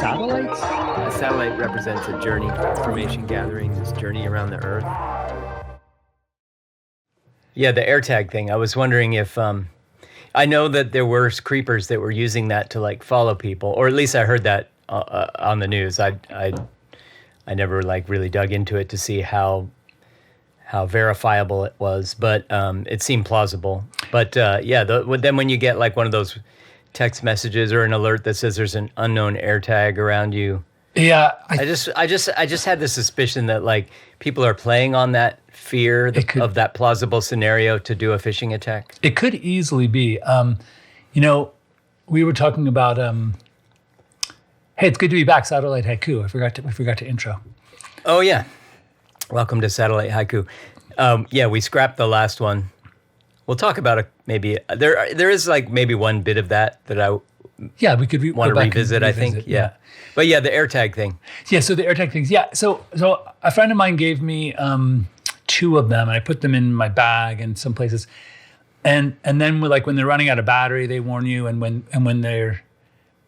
satellites? A satellite represents a journey, information gathering, this journey around the Earth. Yeah, the AirTag thing. I was wondering if I know that there were creepers that were using that to like follow people, or at least I heard that on the news. I never like really dug into it to see how verifiable it was, but it seemed plausible. But then when you get like one of those text messages or an alert that says there's an unknown AirTag around you, Yeah, I just had the suspicion that like people are playing on that fear of that plausible scenario to do a phishing attack. it could easily be. We were talking about. Hey, it's good to be back, Satellite Haiku. We forgot to intro. Oh yeah, welcome to Satellite Haiku. We scrapped the last one. We'll talk about it maybe. There is like maybe one bit of that I we could want to revisit. I think yeah. But yeah, the AirTag thing. Yeah, so the AirTag things. Yeah, so a friend of mine gave me two of them, and I put them in my bag in some places, and then when they're running out of battery, they warn you, and when they're,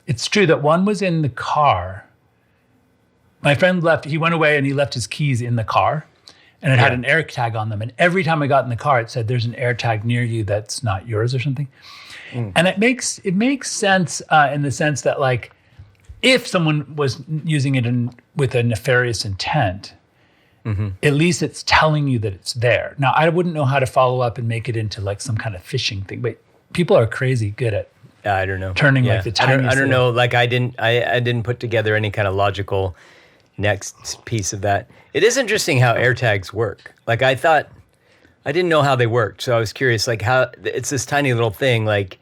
it's true that one was in the car. My friend left. He went away and he left his keys in the car, and it had an AirTag on them. And every time I got in the car, it said, "There's an AirTag near you that's not yours," or something. And it makes sense in the sense that like, if someone was using it with a nefarious intent, at least it's telling you that it's there. Now, I wouldn't know how to follow up and make it into like some kind of phishing thing, but people are crazy good at I don't know turning like the tiniest. I don't know. Like I didn't put together any kind of logical next piece of that. It is interesting how AirTags work. Like I didn't know how they worked, so I was curious. Like how it's this tiny little thing. Like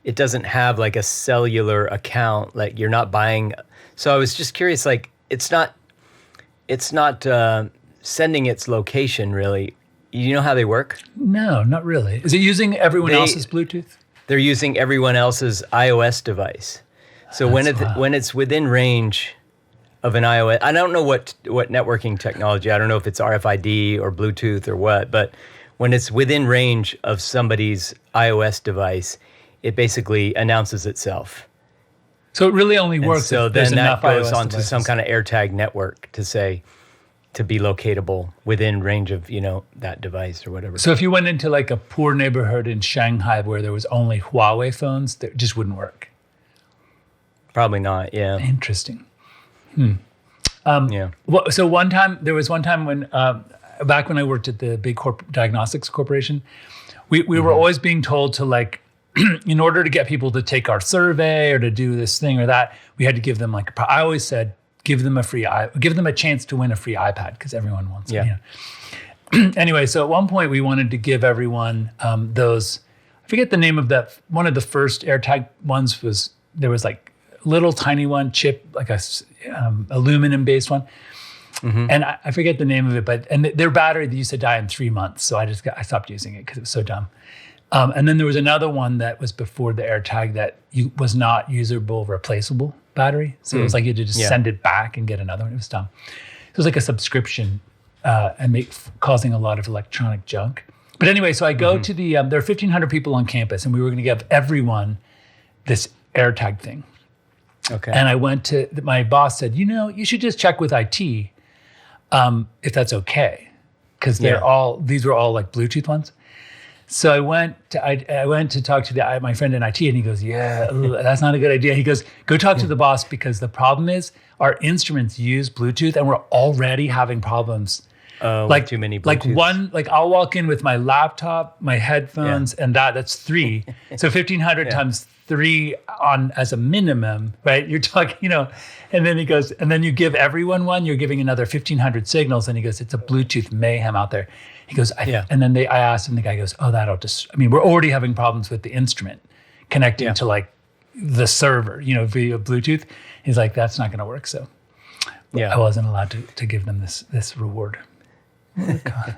it doesn't have like a cellular account. Like you're not buying. So I was just curious. Like it's not sending its location really. You know how they work? No, not really. Is it using everyone else's Bluetooth? They're using everyone else's iOS device. So when it's within range of an iOS, I don't know what networking technology. I don't know if it's RFID or Bluetooth or what, but when it's within range of somebody's iOS device, it basically announces itself. So it really only works. So if there's then that enough goes iOS onto devices. some kind of AirTag network to be locatable within range of that device or whatever. So if you went into like a poor neighborhood in Shanghai where there was only Huawei phones, that just wouldn't work. Probably not. Yeah. Interesting. Yeah. Well, so there was one time when back when I worked at the big diagnostics corporation, we were always being told to like, in order to get people to take our survey or to do this thing or that, we had to give them I always said, give them a chance to win a free iPad because everyone wants it. Yeah. Anyway, so at one point we wanted to give everyone those. I forget the name of that. One of the first AirTag ones was there was like a little tiny one chip, like a aluminum based one, and I forget the name of it. And their battery they used to die in 3 months, so I stopped using it because it was so dumb. And then there was another one that was before the AirTag that was not usable, replaceable battery. So it was like you had to just send it back and get another one. It was dumb. It was like a subscription and causing a lot of electronic junk. But anyway, so I go to there are 1,500 people on campus, and we were going to give everyone this AirTag thing. Okay. And I went to, my boss said, you should just check with IT if that's okay. Because these were all like Bluetooth ones. So I went to talk to my friend in IT, and he goes, that's not a good idea. He goes, go talk to the boss, because the problem is our instruments use Bluetooth, and we're already having problems. Like too many Bluetooths. I'll walk in with my laptop, my headphones, and that's 3. So 1,500 times 3 as a minimum, right? You're talking, and then he goes, and then you give everyone one, you're giving another 1,500 signals, and he goes, it's a Bluetooth mayhem out there. He goes, and then I asked him, the guy goes, we're already having problems with the instrument connecting to like the server, via Bluetooth. He's like, that's not going to work. So I wasn't allowed to give them this reward. Oh, God.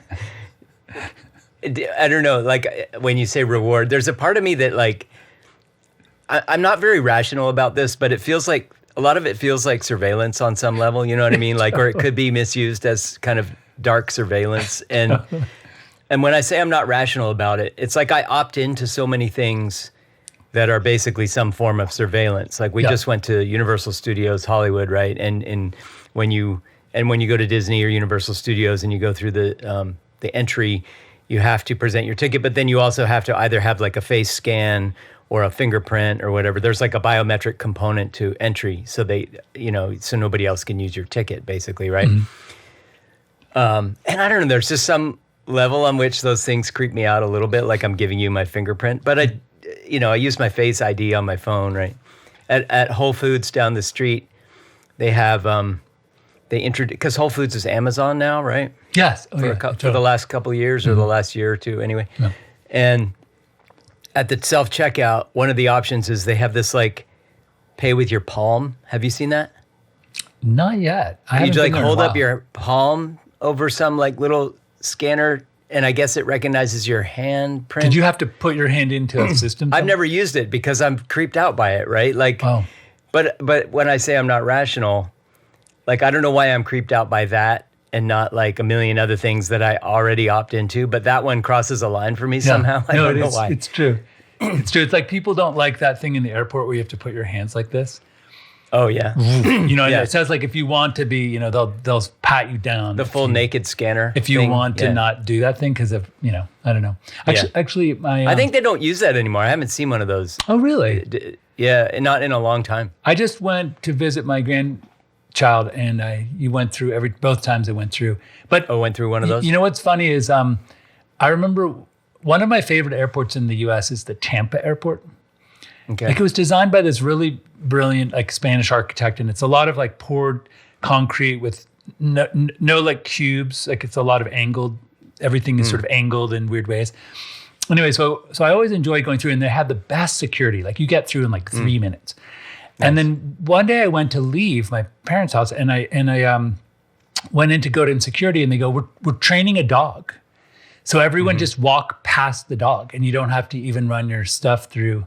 I don't know. Like when you say reward, there's a part of me that like, I'm not very rational about this, but it feels like a lot of it feels like surveillance on some level. You know what I mean? Like, or it could be misused as kind of dark surveillance. And when I say I'm not rational about it, it's like I opt into so many things that are basically some form of surveillance. Like we just went to Universal Studios Hollywood, right? And when you go to Disney or Universal Studios and you go through the entry, you have to present your ticket, but then you also have to either have like a face scan or a fingerprint or whatever. There's like a biometric component to entry, so so nobody else can use your ticket, basically, right? And I don't know, there's just some level on which those things creep me out a little bit, like I'm giving you my fingerprint, but I use my Face ID on my phone, right? At Whole Foods down the street, they have they introduced, because Whole Foods is Amazon now, right? Yes. For the last couple of years, or the last year or two, anyway. Yeah. And at the self checkout, one of the options is they have this like pay with your palm. Have you seen that? Not yet. You like hold up your palm over some like little scanner, and I guess it recognizes your hand print. Did you have to put your hand into a system? I've never used it because I'm creeped out by it, right? Like, but when I say I'm not rational, like I don't know why I'm creeped out by that and not like a million other things that I already opt into, but that one crosses a line for me somehow. I don't know why. It's true. It's true. It's like people don't like that thing in the airport where you have to put your hands like this. Oh yeah. It says like if you want to be, they'll pat you down. The full naked scanner. If you want to not do that thing because of, I don't know. Actually, I think they don't use that anymore. I haven't seen one of those. Oh really? Yeah, not in a long time. I just went to visit my grandchild, and you went through both times I went through. But went through one of those. You know what's funny is I remember one of my favorite airports in the U.S. is the Tampa airport. Okay. Like it was designed by this really brilliant like Spanish architect, and it's a lot of like poured concrete with no like cubes. Like it's a lot of angled. Everything is sort of angled in weird ways. Anyway, so I always enjoy going through, and they have the best security. Like you get through in like 3 minutes. Nice. And then one day I went to leave my parents' house, and I went in to go to security, and they go, "We're training a dog." So everyone just walk past the dog, and you don't have to even run your stuff through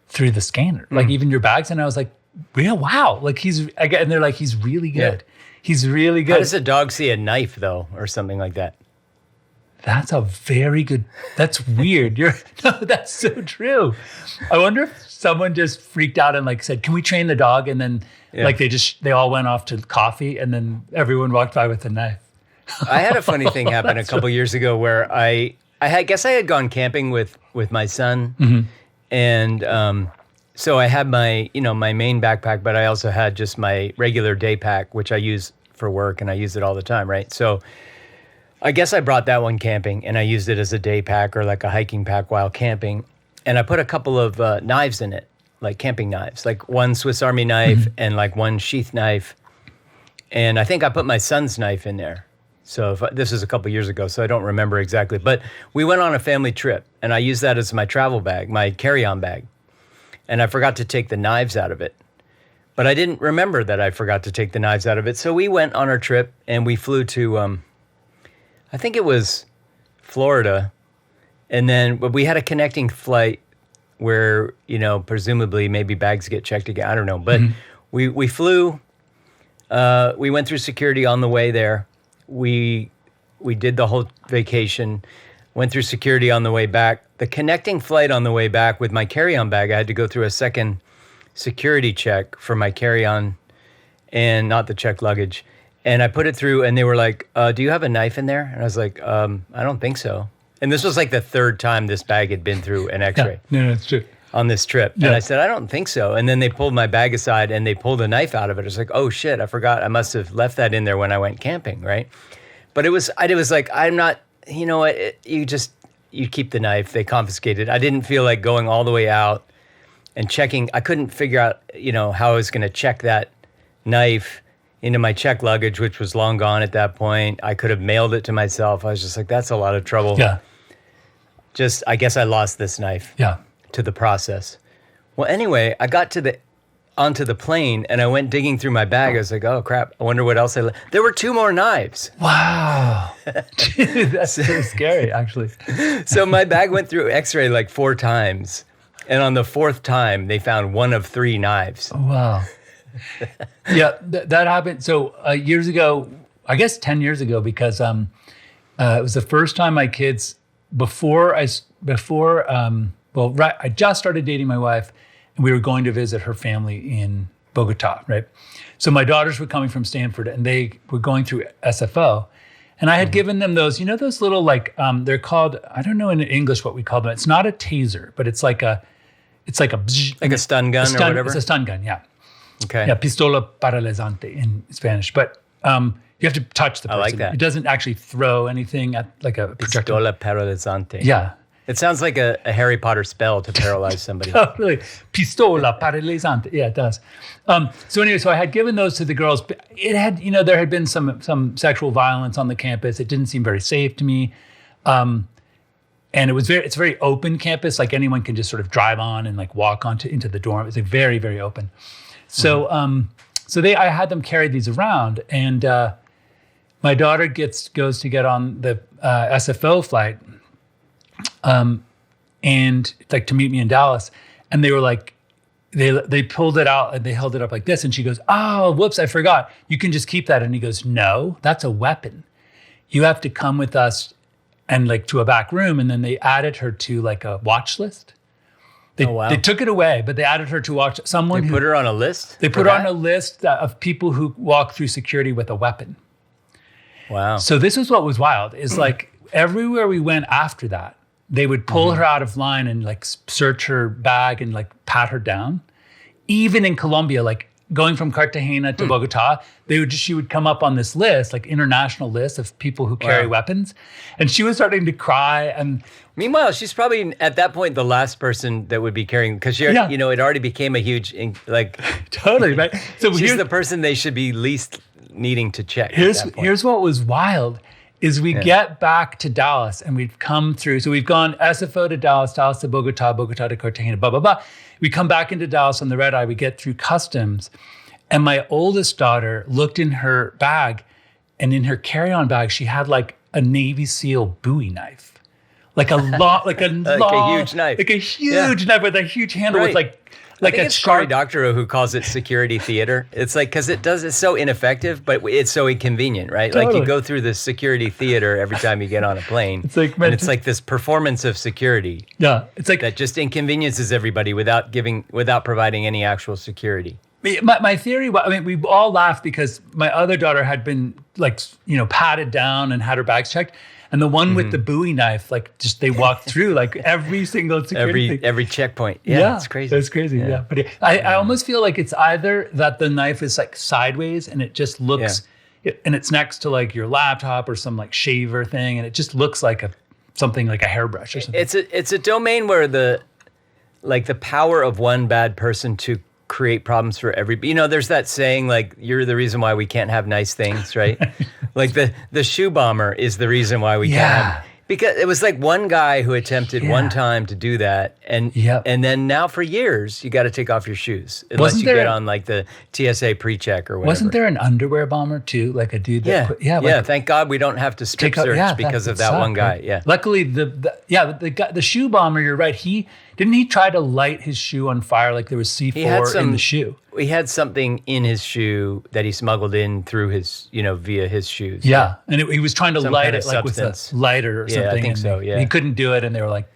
the scanner, like even your bags. And I was like, "Yeah, wow!" Like and they're like, "He's really good. Yeah. He's really good." How does a dog see a knife though, or something like that? That's a very good. That's weird. That's so true. I wonder if someone just freaked out and like said, "Can we train the dog?" And then like they all went off to coffee, and then everyone walked by with a knife. I had a funny thing happen a couple years ago where I guess I had gone camping with my son, and so I had my my main backpack, but I also had just my regular day pack, which I use for work, and I use it all the time, right? So I guess I brought that one camping, and I used it as a day pack or like a hiking pack while camping, and I put a couple of knives in it, like camping knives, like one Swiss Army knife and like one sheath knife, and I think I put my son's knife in there. So this is a couple years ago, so I don't remember exactly. But we went on a family trip, and I used that as my travel bag, my carry-on bag. And I forgot to take the knives out of it. But I didn't remember that I forgot to take the knives out of it. So we went on our trip, and we flew to, I think it was Florida. And then we had a connecting flight where, presumably maybe bags get checked again. I don't know. But we flew, we went through security on the way there. We did the whole vacation, went through security on the way back. The connecting flight on the way back with my carry-on bag, I had to go through a second security check for my carry-on and not the checked luggage. And I put it through, and they were like, "Do you have a knife in there?" And I was like, "I don't think so." And this was like the third time this bag had been through an X-ray. No, it's true. On this trip. Yeah. And I said, "I don't think so." And then they pulled my bag aside, and they pulled a knife out of it. I was like, "Oh shit, I forgot. I must have left that in there when I went camping," right? But it was like, I'm not, you keep the knife. They confiscated. I didn't feel like going all the way out and checking. I couldn't figure out, how I was going to check that knife into my checked luggage, which was long gone at that point. I could have mailed it to myself. I was just like, that's a lot of trouble. Yeah. I guess I lost this knife. Yeah. To the process. Well, anyway, I got onto the plane, and I went digging through my bag. I was like, "Oh crap! I wonder what else I left." There were 2 more knives. Wow, dude, that's so scary, actually. So my bag went through X-ray like 4 times, and on the 4th time, they found 1 of 3 knives. Oh, wow. Yeah, that happened. So years ago, I guess 10 years ago, because it was the first time my kids before well, right, I just started dating my wife, and we were going to visit her family in Bogota, right? So my daughters were coming from Stanford, and they were going through SFO. And I had given them those, those little they're called, I don't know in English what we call them. It's not a taser, but it's like a stun gun or whatever? It's a stun gun, yeah. Okay. Yeah, pistola paralizante in Spanish. But you have to touch the person. I like that. It doesn't actually throw anything at like a projectile. Pistola paralizante. Yeah. It sounds like a Harry Potter spell to paralyze somebody. Totally. Pistola paralizante. Yeah, it does. So anyway, so I had given those to the girls. But it had, there had been some sexual violence on the campus. It didn't seem very safe to me. And it's a very open campus. Like anyone can just sort of drive on and like walk into the dorm. It's like very, very open. So I had them carry these around, and my daughter goes to get on the SFO flight. And like to meet me in Dallas, and they were like, they pulled it out and they held it up like this, and she goes, "Oh, whoops, I forgot. You can just keep that." And he goes, "No, that's a weapon. You have to come with us and like to a back room." And then they added her to like a watch list. They took it away, but they added her to watch someone. They put her on a list? They put her on a list of people who walk through security with a weapon. Wow. So this is what was wild, is like everywhere we went after that, they would pull her out of line and like search her bag and like pat her down. Even in Colombia, like going from Cartagena to Bogota, she would come up on this list, like international list of people who carry weapons. And she was starting to cry. And meanwhile, she's probably at that point the last person that would be carrying, because it already became a huge, like totally, right? So she's the person they should be least needing to check. Here's what was wild. Is we get back to Dallas, and we've come through. So we've gone SFO to Dallas, Dallas to Bogota, Bogota to Cartagena, blah, blah, blah. We come back into Dallas on the red eye. We get through customs. And my oldest daughter looked in her bag, and in her carry-on bag, she had like a Navy SEAL Bowie knife. Like a huge knife. Like a huge knife with a huge handle with like I think it's Cory Doctorow who calls it security theater. It's like, because it's so ineffective, but it's so inconvenient, right? Totally. Like you go through the security theater every time you get on a plane. It's like this performance of security. Yeah, it's like that just inconveniences everybody without providing any actual security. My theory, we all laughed because my other daughter had been like, patted down and had her bags checked. And the one with the Bowie knife, like just they walked through like every single security every checkpoint. Yeah, it's crazy. That's crazy. Yeah. But I almost feel like it's either that the knife is like sideways and it just looks, and it's next to like your laptop or some like shaver thing, and it just looks like something like a hairbrush or something. It's a domain where the power of one bad person to create problems for everybody. There's that saying, like, you're the reason why we can't have nice things, right? Like the shoe bomber is the reason why we can't have, because it was like one guy who attempted one time to do that, and then now for years you got to take off your shoes unless you get on like the TSA pre-check or whatever. Wasn't there an underwear bomber too, like a dude that thank God we don't have to strip search because of that one guy. Right? Yeah. Luckily the shoe bomber, you're right. He try to light his shoe on fire, like there was C4 in the shoe. He had something in his shoe that he smuggled in through his, via his shoes. Yeah, and he was trying to light it like with a lighter or something. I think so, yeah. He couldn't do it, and they were like,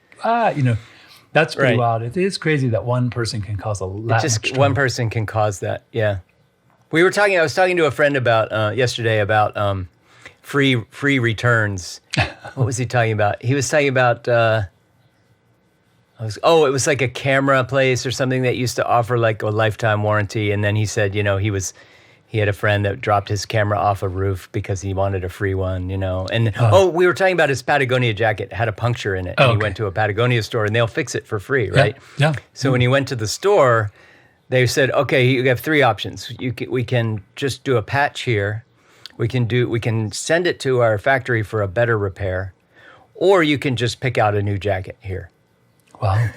that's pretty wild. It is crazy that one person can cause one person can cause that, yeah. I was talking to a friend about, yesterday about free returns. What was he talking about? He was talking about... it was like a camera place or something that used to offer like a lifetime warranty. And then he said, he had a friend that dropped his camera off a roof because he wanted a free one, And we were talking about his Patagonia jacket had a puncture in it. And he went to a Patagonia store and they'll fix it for free, right? Yeah. So when he went to the store, they said, okay, you have three options. We can just do a patch here. We can send it to our factory for a better repair, or you can just pick out a new jacket here. Wow.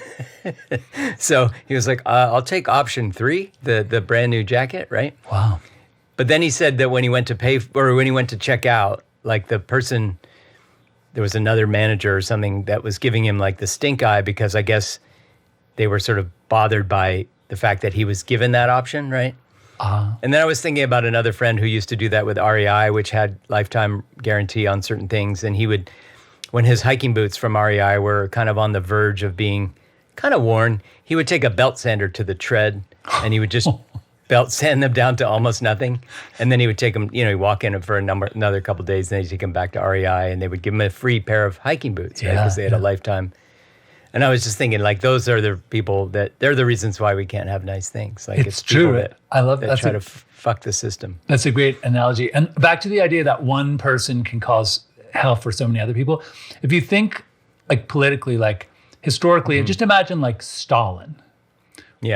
So he was like, I'll take option 3, the brand new jacket, right? Wow. But then he said that when he went to check out, like the person, there was another manager or something that was giving him like the stink eye because I guess they were sort of bothered by the fact that he was given that option, right? And then I was thinking about another friend who used to do that with REI, which had lifetime guarantee on certain things. And he would, when his hiking boots from REI were kind of on the verge of being kind of worn. He would take a belt sander to the tread, and he would just belt sand them down to almost nothing, and then he would take them. He'd walk in for another couple of days, and then he'd take them back to REI, and they would give him a free pair of hiking boots, right? Because they had a lifetime. And I was just thinking, like, those are the people they're the reasons why we can't have nice things. Like, it's true. I love that. Try to fuck the system. That's a great analogy. And back to the idea that one person can cause hell for so many other people. If you think, like, politically, like, historically, just imagine, like, Stalin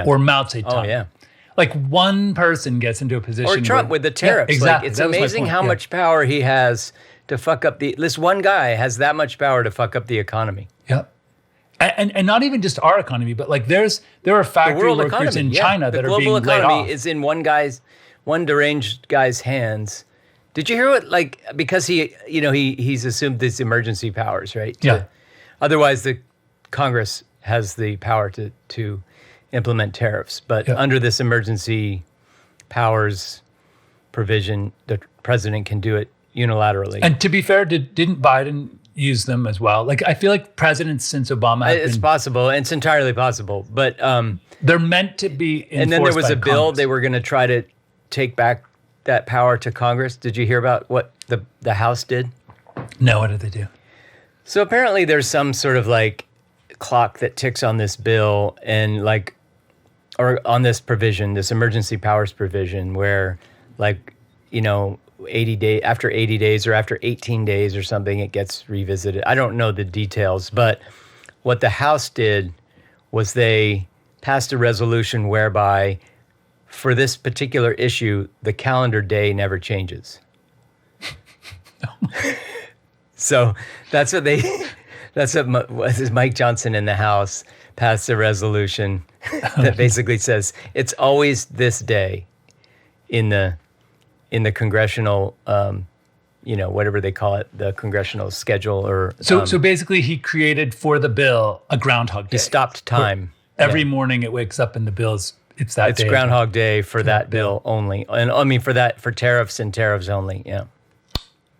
or Mao Zedong. Oh, yeah. Like, one person gets into a position. Or Trump with the tariffs. Yeah, exactly. Like, it's amazing how much power he has to fuck up this one guy has that much power to fuck up the economy. Yep. And not even just our economy, but like there are factory workers in China that are being laid off. The global economy is in one deranged guy's hands. Did you hear what, like, because he's assumed these emergency powers, right? Otherwise, the Congress has the power to implement tariffs. But under this emergency powers provision, the president can do it unilaterally. And to be fair, didn't Biden use them as well? Like, I feel like presidents since Obama it's possible. It's entirely possible. But they're meant to be enforced. And then there was a bill Congress. they were going to try to take back that power to Congress. Did you hear about what the House did? No, what did they do? So apparently there's some sort of like clock that ticks on this bill and like, or on this provision, this emergency powers provision where, like, 80 days or after 18 days or something, it gets revisited. I don't know the details, but what the House did was they passed a resolution whereby for this particular issue, the calendar day never changes. So that's what Mike Johnson in the House passed a resolution that basically says it's always this day in the congressional, whatever they call it, the congressional schedule or. So basically he created for the bill a Groundhog Day. He stopped time. Every morning it wakes up in the bills. It's that day. It's Groundhog Day for that bill only. And I mean, for tariffs and tariffs only. Yeah.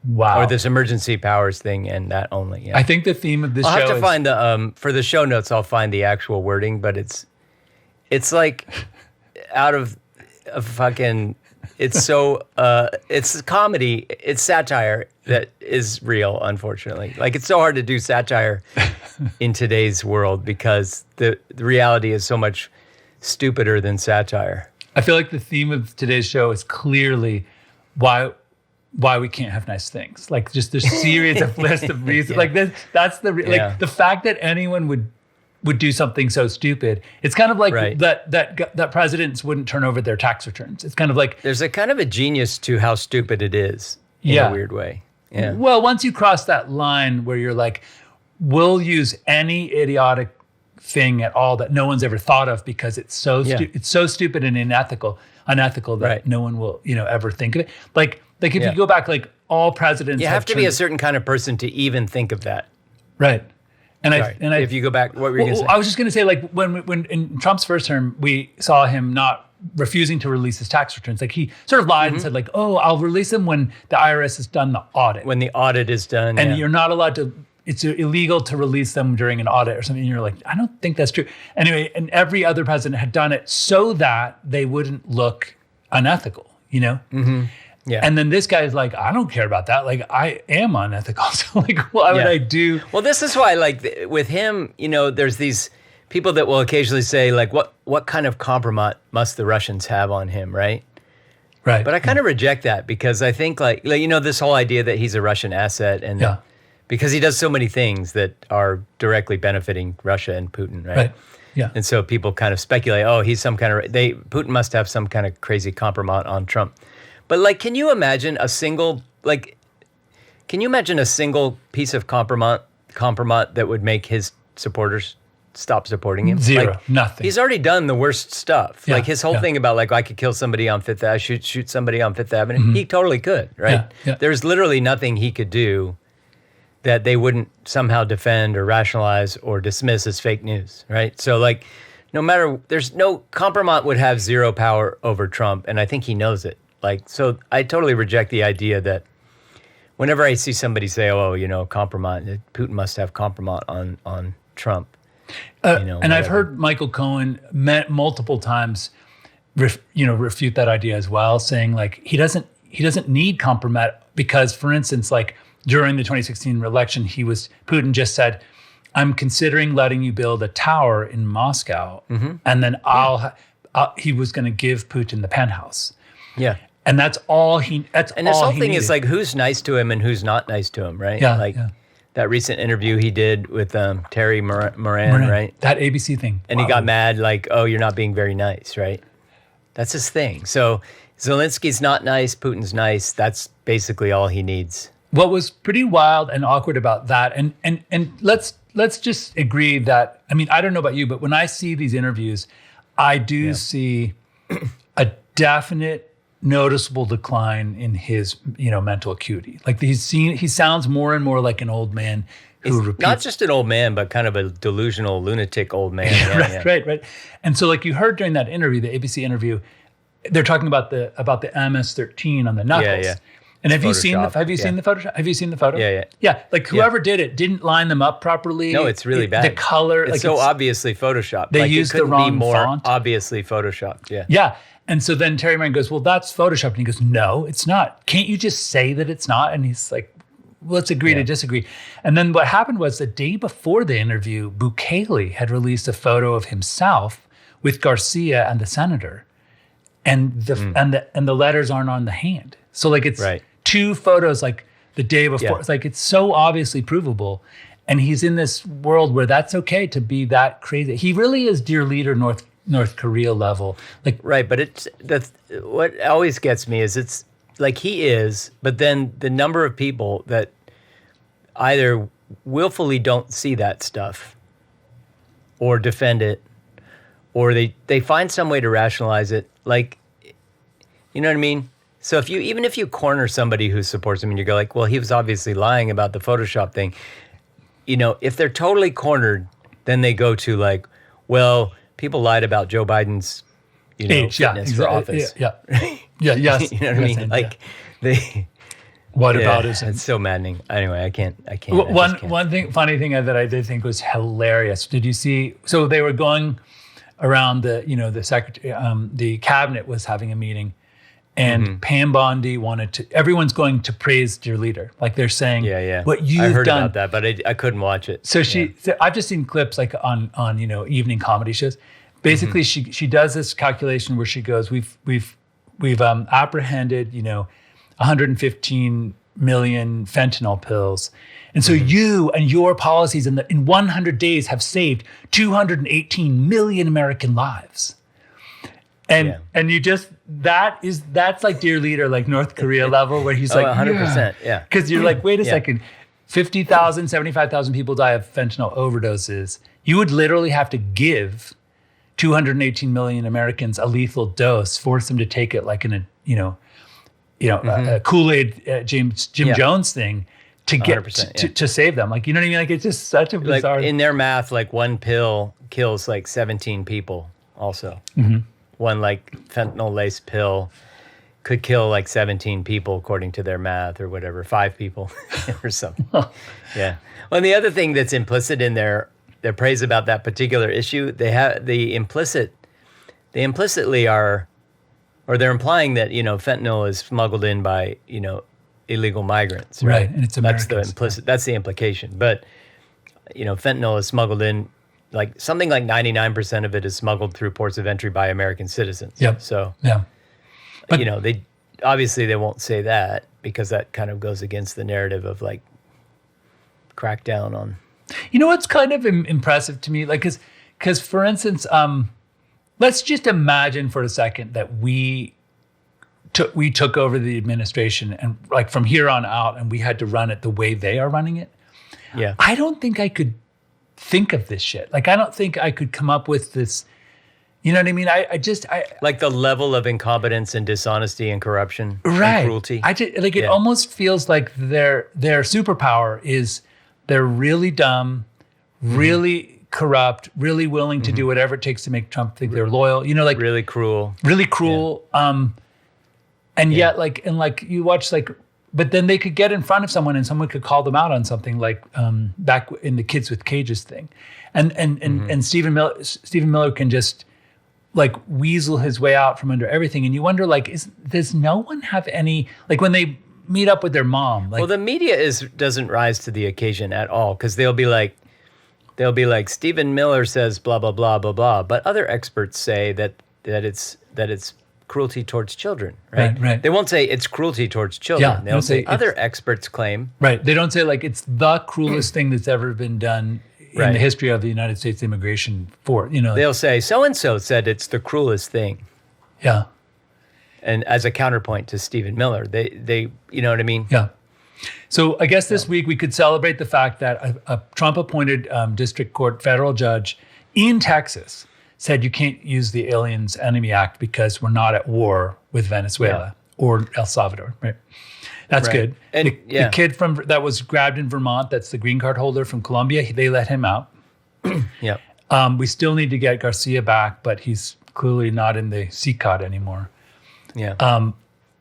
Wow. Or this emergency powers thing and that only. Yeah. I think the theme of this show I'll have to find the, for the show notes, I'll find the actual wording, but it's like out of a fucking, it's so, it's comedy, it's satire that is real, unfortunately. Like, it's so hard to do satire in today's world because the reality is so much stupider than satire. I feel like the theme of today's show is clearly why we can't have nice things. Like, just this series of list of reasons. Like this, that's like the fact that anyone would do something so stupid. It's kind of like that presidents wouldn't turn over their tax returns. It's kind of like there's a kind of a genius to how stupid it is in a weird way. Yeah. Well, once you cross that line where you're like, we'll use any idiotic thing at all that no one's ever thought of because it's so it's so stupid and unethical that no one will ever think of it. Like if you go back, like all presidents, you have to be a certain kind of person to even think of that. Right. And if you go back, what were you going to say? I was just going to say, like, when in Trump's first term, we saw him not refusing to release his tax returns. Like, he sort of lied and said, like, oh, I'll release them when the IRS has done the audit. When the audit is done, and you're not allowed to. It's illegal to release them during an audit or something. And you're like, I don't think that's true. Anyway, and every other president had done it so that they wouldn't look unethical, Mm-hmm. Yeah. And then this guy's like, I don't care about that. Like, I am unethical. So, like, why would I do? Well, this is why, like, with him, there's these people that will occasionally say, like, what kind of compromise must the Russians have on him, right? Right. But I kind of reject that because I think, like this whole idea that he's a Russian asset and because he does so many things that are directly benefiting Russia and Putin, right? Yeah. And so people kind of speculate, oh, he's some kind of Putin must have some kind of crazy compromise on Trump. But, like, can you imagine a single piece of compromise that would make his supporters stop supporting him? Zero, like, nothing. He's already done the worst stuff. Yeah, like his whole thing about, like, I could kill somebody on Fifth Avenue, shoot somebody on Fifth Avenue. He totally could, right? Yeah. There's literally nothing he could do that they wouldn't somehow defend or rationalize or dismiss as fake news, right? So, like, there's no compromise would have zero power over Trump, and I think he knows it. Like, so I totally reject the idea that whenever I see somebody say, compromise, Putin must have compromise on Trump. And I've heard Michael Cohen multiple times, refute that idea as well, saying like he doesn't need compromise because, for instance, like during the 2016 election, Putin just said, "I'm considering letting you build a tower in Moscow, and then he was going to give Putin the penthouse." Yeah. And that's all he. And this whole thing is like who's nice to him and who's not nice to him, right? Yeah. Like that recent interview he did with Terry Moran, right? That ABC thing. And he got mad, like, "Oh, you're not being very nice," right? That's his thing. So Zelensky's not nice, Putin's nice. That's basically all he needs. What was pretty wild and awkward about that, and let's just agree that, I mean, I don't know about you, but when I see these interviews, I do see a definite noticeable decline in his, mental acuity. Like he sounds more and more like an old man who repeats. Not just an old man, but kind of a delusional lunatic old man. Right. And so like you heard during that interview, the ABC interview, they're talking about the MS-13 on the knuckles. Yeah. And have you seen the Photoshop? Have you seen the photo? Yeah. Yeah, like whoever did it didn't line them up properly. No, it's really bad. The color, it's so obviously photoshopped. They used the wrong font. Obviously photoshopped. Yeah. Yeah. And so then Terry Moran goes, "Well, that's photoshopped." And he goes, "No, it's not. Can't you just say that it's not?" And he's like, "Let's agree to disagree." And then what happened was the day before the interview, Bukele had released a photo of himself with Garcia and the senator, and the letters aren't on the hand. So like it's two photos like the day before. Yeah. It's like it's so obviously provable, and he's in this world where that's okay to be that crazy. He really is dear leader North Korea level. Like but that's what always gets me is it's like he is, but then the number of people that either willfully don't see that stuff or defend it, or they find some way to rationalize it. Like, you know what I mean? So even if you corner somebody who supports him and you go like, well, he was obviously lying about the Photoshop thing, if they're totally cornered, then they go to like, well, people lied about Joe Biden's, fitness for office. Yeah. Yes. You know what I mean? Like What about it? It's so maddening. Anyway, I can't. Funny thing that I did think was hilarious. Did you see? So they were going around the secretary, the cabinet was having a meeting, and Pam Bondi everyone's going to praise your leader. Like they're saying, what you've done. I heard about that, but I couldn't watch it. So I've just seen clips like on evening comedy shows. Basically, she does this calculation where she goes, we've apprehended 115 million fentanyl pills, and so you and your policies in 100 days have saved 218 million American lives. And you just that's like dear leader, like North Korea level, where he's like 100%, because you're like, wait a second, 50,000, 75,000 people die of fentanyl overdoses. You would literally have to give 218 million Americans a lethal dose, force them to take it like in a Kool-Aid Jim Jones thing to get to save them. Like, you know what I mean? Like, it's just such a bizarre. Like in their math, like one pill kills like 17 people also. One like fentanyl laced pill could kill like 17 people according to their math or whatever, 5 people or something. Yeah. Well, and the other thing that's implicit in their praise about that particular issue, they implicitly are, or they're implying that, fentanyl is smuggled in by, illegal migrants. Right. And it's Americans. That's the implication. But, fentanyl is smuggled in, like something like 99% of it is smuggled through ports of entry by American citizens. Yep. So, but, they obviously they won't say that because that kind of goes against the narrative of like crackdown on. What's kind of impressive to me, like, because for instance, let's just imagine for a second that we took over the administration and like from here on out, and we had to run it the way they are running it. Yeah, I don't think I could think of this shit. Like, I don't think I could come up with this. You know what I mean? I like the level of incompetence and dishonesty and corruption, right? And cruelty. It almost feels like their superpower is they're really dumb, really corrupt, really willing to do whatever it takes to make Trump think they're loyal. Like really cruel. Yeah. And yet, like you watch like but then they could get in front of someone and someone could call them out on something like back in the kids with cages thing. And Stephen Miller can just like weasel his way out from under everything. And you wonder, like, does no one have any, like when they meet up with their mom? Like, well, the media doesn't rise to the occasion at all, because they'll be like, Stephen Miller says blah, blah, blah, blah, blah. But other experts say that it's cruelty towards children, right? Right. They won't say it's cruelty towards children. Yeah, They'll say other experts claim. Right. They don't say like it's the cruelest thing that's ever been done in the history of the United States immigration force. You know, they'll say so-and-so said it's the cruelest thing. Yeah. And as a counterpoint to Stephen Miller, they you know what I mean? Yeah. So I guess this week we could celebrate the fact that a Trump-appointed district court federal judge in Texas said you can't use the Aliens Enemy Act because we're not at war with Venezuela or El Salvador, right? That's good. And the kid that was grabbed in Vermont, that's the green card holder from Colombia, they let him out. Yeah. We still need to get Garcia back, but he's clearly not in the CCOT anymore. Yeah.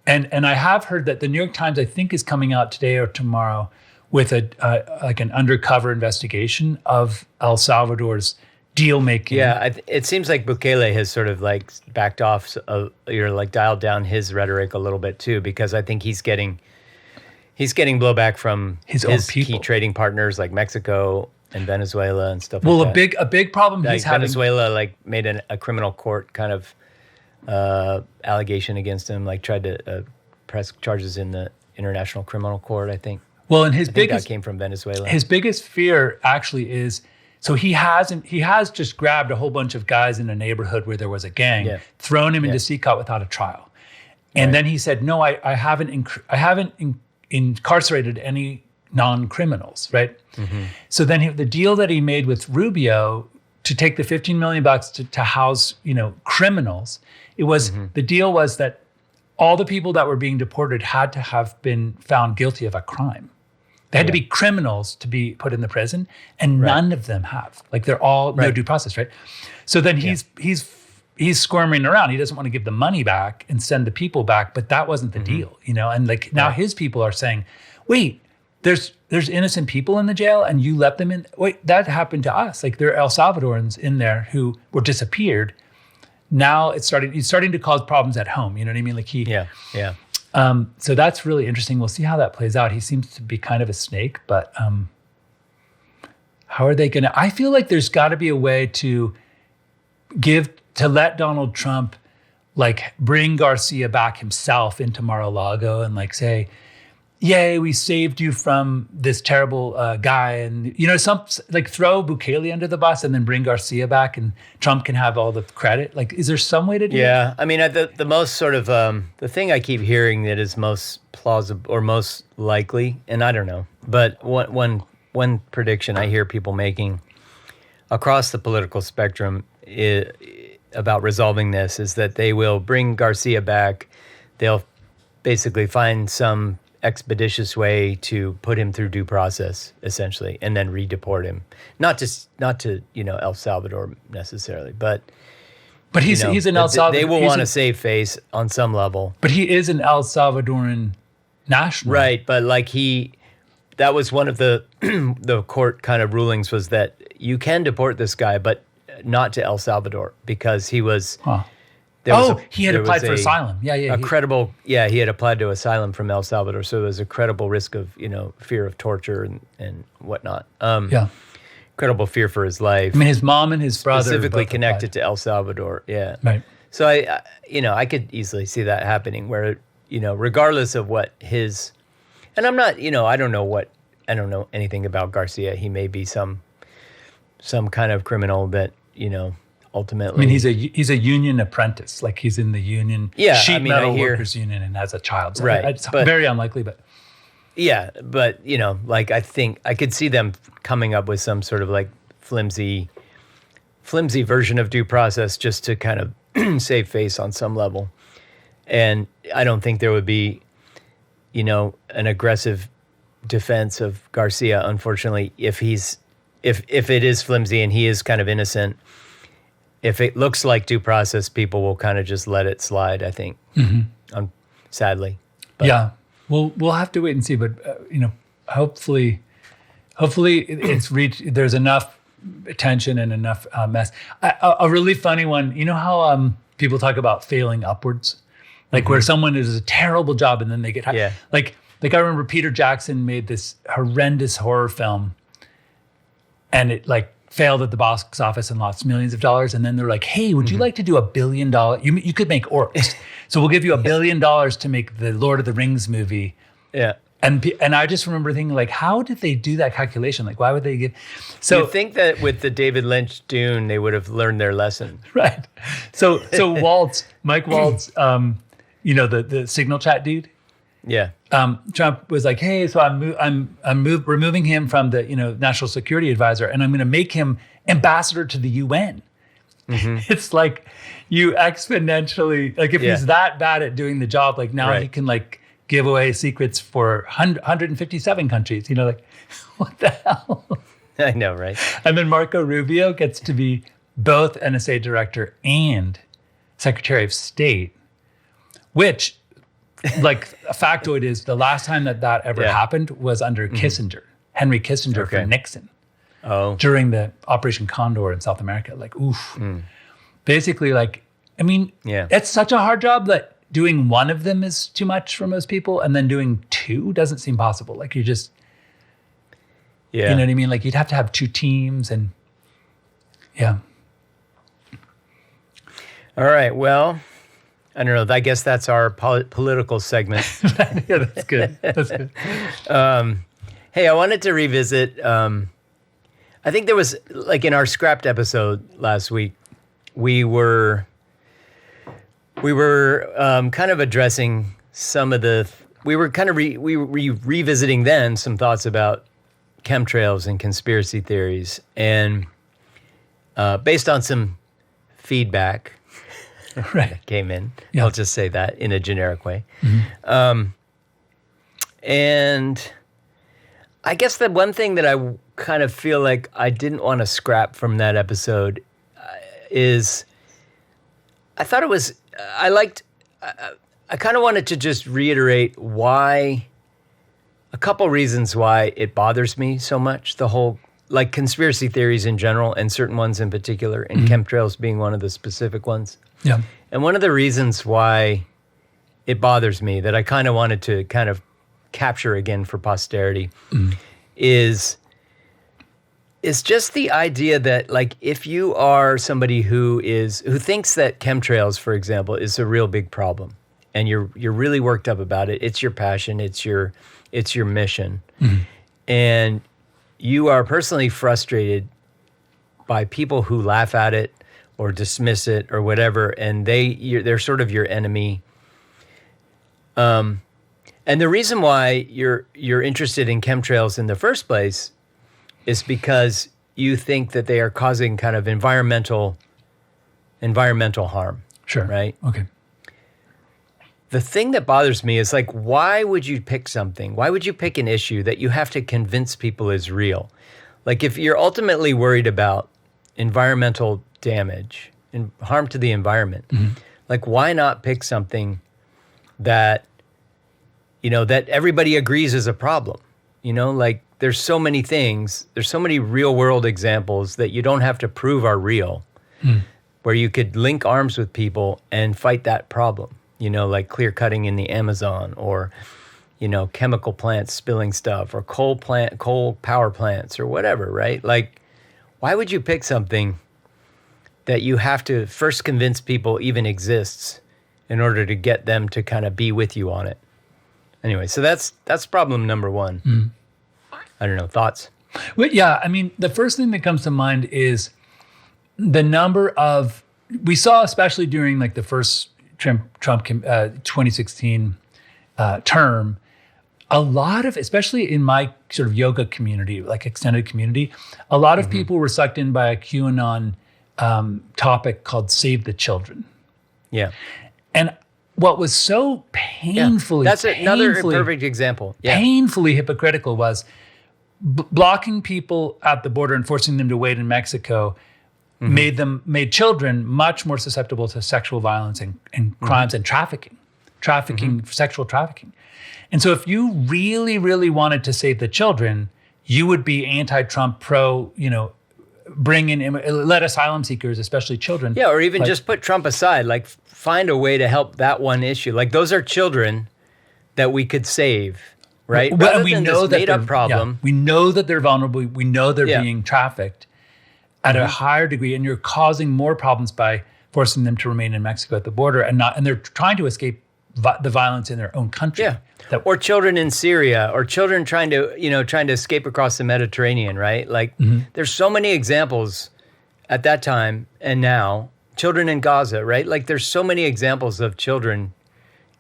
And I have heard that the New York Times, I think, is coming out today or tomorrow with like an undercover investigation of El Salvador's deal making. Yeah, it seems like Bukele has sort of like backed off, like dialed down his rhetoric a little bit too, because I think he's getting blowback from his own people, key trading partners like Mexico and Venezuela and stuff. Well, like that. a big problem like he's having. Venezuela like made a criminal court kind of allegation against him, like tried to press charges in the International Criminal Court, I think. Well, and that came from Venezuela. His biggest fear actually is, so he has just grabbed a whole bunch of guys in a neighborhood where there was a gang, thrown him into CCOT without a trial. And then he said, no, I haven't incarcerated any non-criminals, right? Mm-hmm. So then the deal that he made with Rubio to take the $15 million to house, criminals, it was, the deal was that all the people that were being deported had to have been found guilty of a crime. They had to be criminals to be put in the prison, and none of them have. Like they're all no due process, right? So then he's squirming around. He doesn't want to give the money back and send the people back, but that wasn't the deal, And like now his people are saying, "Wait, there's innocent people in the jail, and you let them in. Wait, that happened to us. Like there are El Salvadorans in there who were disappeared. Now he's starting to cause problems at home. You know what I mean? Like so that's really interesting. We'll see how that plays out. He seems to be kind of a snake, but how are they going to? I feel like there's got to be a way to let Donald Trump like bring Garcia back himself into Mar-a-Lago and like say, "Yay, we saved you from this terrible guy," and throw Bukele under the bus and then bring Garcia back, and Trump can have all the credit. Like, is there some way to do that? Yeah, I mean, the most sort of the thing I keep hearing that is most plausible or most likely, and I don't know, but one prediction I hear people making across the political spectrum about resolving this is that they will bring Garcia back. They'll basically find some expeditious way to put him through due process, essentially, and then redeport him. Not to El Salvador necessarily, but he's an El Salvador. They will want to save face on some level. But he is an El Salvadoran national, right? But like that was one of the the court kind of rulings was that you can deport this guy, but not to El Salvador because he was. Huh. He had applied for asylum. He had applied to asylum from El Salvador, so there was a credible risk of, fear of torture and whatnot. Credible fear for his life. I mean, his mom and his brother specifically connected to El Salvador. Yeah. Right. So I could easily see that happening where, regardless of what his, and I'm not, I don't know anything about Garcia. He may be some kind of criminal that, ultimately. I mean, he's a union apprentice. Like he's in the union, sheet metal workers union, and has a child. So right, it's very unlikely, but yeah, but I think I could see them coming up with some sort of like flimsy version of due process just to kind of save face on some level. And I don't think there would be, an aggressive defense of Garcia. Unfortunately, if it is flimsy and he is kind of innocent. If it looks like due process, people will kind of just let it slide, I think, sadly. But, we'll have to wait and see, but hopefully it's reached. There's enough attention and enough mess. A really funny one. You know how people talk about failing upwards, like where someone does a terrible job and then they get hired. Yeah. Like I remember Peter Jackson made this horrendous horror film, and it like failed at the box office and lost millions of dollars. And then they're like, "Hey, would you like to do $1 billion? You could make orcs, so we'll give you $1 billion to make the Lord of the Rings movie." Yeah. And I just remember thinking, like, how did they do that calculation? Like, why would they give? So you think that with the David Lynch Dune, they would have learned their lesson, right? So Mike Waltz, the Signal Chat dude. Yeah. Trump was like, hey, so I'm removing him from the national security advisor, and I'm going to make him ambassador to the UN. It's like you exponentially, like if he's that bad at doing the job, like now he can like give away secrets for 157 countries. Like what the hell? I know, right? And then Marco Rubio gets to be both NSA director and Secretary of State, which, like, a factoid is the last time that ever happened was under Kissinger, Henry Kissinger for Nixon. Oh. During the Operation Condor in South America. Like, oof. Basically, like, I mean, it's such a hard job that doing one of them is too much for most people, and then doing two doesn't seem possible. Like, you just, you know what I mean? Like, you'd have to have two teams, and All right, well, I don't know. I guess that's our political segment. Yeah, that's good. That's good. Hey, I wanted to revisit, I think there was, like in our scrapped episode last week, we were kind of addressing some of we were revisiting then some thoughts about chemtrails and conspiracy theories, and based on some feedback that came in, I'll just say that in a generic way. And I guess the one thing that I kind of feel like I didn't want to scrap from that episode is I thought it was, I kind of wanted to just reiterate a couple reasons why it bothers me so much, the whole, like conspiracy theories in general and certain ones in particular, and chemtrails being one of the specific ones. Yeah. And one of the reasons why it bothers me that I kind of wanted to kind of capture again for posterity is just the idea that, like, if you are somebody who thinks that chemtrails, for example, is a real big problem, and you're really worked up about it, it's your passion, it's your mission, and you are personally frustrated by people who laugh at it or dismiss it or whatever, and they're sort of your enemy. And the reason why you're interested in chemtrails in the first place is because you think that they are causing kind of environmental harm. Sure. Right? Okay. The thing that bothers me is, like, why would you pick something? Why would you pick an issue that you have to convince people is real? Like, if you're ultimately worried about environmental damage and harm to the environment, like, why not pick something that, that everybody agrees is a problem? Like, there's so many things, there's so many real world examples that you don't have to prove are real, where you could link arms with people and fight that problem, like clear cutting in the Amazon, or, chemical plants spilling stuff, or coal power plants or whatever, right? Like, why would you pick something that you have to first convince people even exists in order to get them to kind of be with you on it? Anyway, so that's problem number one. I don't know, thoughts? Well, yeah, I mean, the first thing that comes to mind is the number of, we saw especially during like the first Trump 2016 term, a lot of, especially in my sort of yoga community, like extended community, a lot of people were sucked in by a QAnon topic called Save the Children. Yeah. And what was so painfully, that's another perfect example. Yeah. Painfully hypocritical was blocking people at the border and forcing them to wait in Mexico made children much more susceptible to sexual violence and crimes and trafficking trafficking, sexual trafficking. And so if you really, really wanted to save the children, you would be anti-Trump, pro, bring in, let asylum seekers, especially children. Yeah, or even just put Trump aside, like find a way to help that one issue. Like those are children that we could save, right? Well, Rather we than know this that made-up problem. we know that they're vulnerable. We know they're being trafficked at a higher degree, and you're causing more problems by forcing them to remain in Mexico at the border, and they're trying to escape the violence in their own country. Yeah. Or children in Syria, or children trying to escape across the Mediterranean, right? Like there's so many examples at that time and now, children in Gaza, right? Like there's so many examples of children